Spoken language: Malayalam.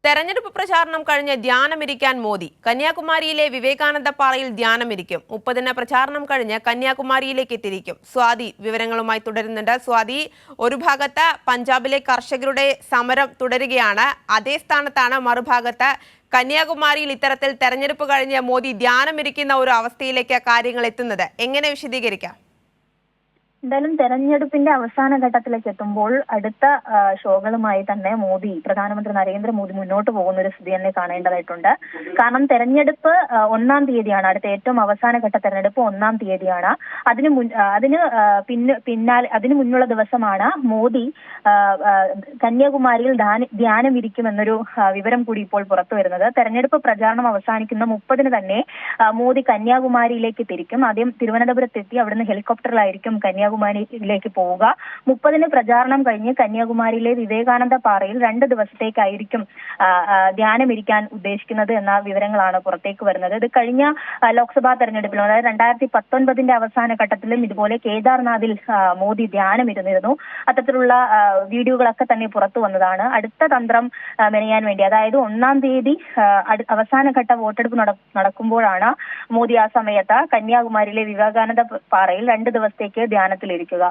തെരഞ്ഞെടുപ്പ് പ്രചാരണം കഴിഞ്ഞ് ധ്യാനമിരിക്കാൻ മോദി. കന്യാകുമാരിയിലെ വിവേകാനന്ദ പാറയിൽ ധ്യാനമിരിക്കും. 30-ന് പ്രചാരണം കഴിഞ്ഞ് കന്യാകുമാരിയിലേക്ക് എത്തിയിരിക്കും. സ്വാതി വിവരങ്ങളുമായി തുടരുന്നുണ്ട്. സ്വാതി, ഒരു ഭാഗത്ത് പഞ്ചാബിലെ കർഷകരുടെ സമരം തുടരുകയാണ്. അതേ സ്ഥാനത്താണ് മറുഭാഗത്ത് കന്യാകുമാരിയിൽ ഇത്തരത്തിൽ തെരഞ്ഞെടുപ്പ് കഴിഞ്ഞ് മോദി ധ്യാനമിരിക്കുന്ന ഒരു അവസ്ഥയിലേക്ക് കാര്യങ്ങൾ എത്തുന്നത്. എങ്ങനെ വിശദീകരിക്കാം? എന്തായാലും തെരഞ്ഞെടുപ്പിന്റെ അവസാന ഘട്ടത്തിലേക്ക് എത്തുമ്പോൾ അടുത്ത ഷോകളുമായി തന്നെ പ്രധാനമന്ത്രി നരേന്ദ്രമോദി മുന്നോട്ട് പോകുന്ന ഒരു സ്ഥിതി തന്നെ കാണേണ്ടതായിട്ടുണ്ട്. കാരണം തെരഞ്ഞെടുപ്പ് 1-ാം തീയതിയാണ്. അടുത്ത ഏറ്റവും അവസാന ഘട്ട തെരഞ്ഞെടുപ്പ് 1-ാം തീയതിയാണ്. അതിന് മുന്നുള്ള ദിവസമാണ് മോദി കന്യാകുമാരിയിൽ ധ്യാനമിരിക്കുമെന്നൊരു വിവരം കൂടി ഇപ്പോൾ പുറത്തു വരുന്നത്. തെരഞ്ഞെടുപ്പ് പ്രചാരണം അവസാനിക്കുന്ന 30-ന് തന്നെ മോദി കന്യാകുമാരിയിലേക്ക് തിരിക്കും. ആദ്യം തിരുവനന്തപുരത്തെത്തി അവിടുന്ന് ഹെലികോപ്റ്ററിലായിരിക്കും കന്യാകുമാരിയിലേക്ക് പോവുക. 30-ന് പ്രചാരണം കഴിഞ്ഞ് കന്യാകുമാരിയിലെ വിവേകാനന്ദ പാറയിൽ 2 ദിവസത്തേക്കായിരിക്കും ധ്യാനമിരിക്കാൻ ഉദ്ദേശിക്കുന്നത് എന്ന വിവരങ്ങളാണ് പുറത്തേക്ക് വരുന്നത്. ഇത് കഴിഞ്ഞ ലോക്സഭാ തെരഞ്ഞെടുപ്പിലും, അതായത് 2019-ന്റെ അവസാന ഘട്ടത്തിലും ഇതുപോലെ കേദാർനാഥിൽ മോദി ധ്യാനമിരുന്നിരുന്നു. അത്തരത്തിലുള്ള വീഡിയോകളൊക്കെ തന്നെ പുറത്തു വന്നതാണ്. അടുത്ത തന്ത്രം മെനയാൻ വേണ്ടി, അതായത് 1-ാം തീയതി അവസാനഘട്ട വോട്ടെടുപ്പ് നടക്കുമ്പോഴാണ് മോദി ആ സമയത്ത് കന്യാകുമാരിയിലെ വിവേകാനന്ദ പാറയിൽ 2 ദിവസത്തേക്ക് ധ്യാനത്തിലിരിക്കുക.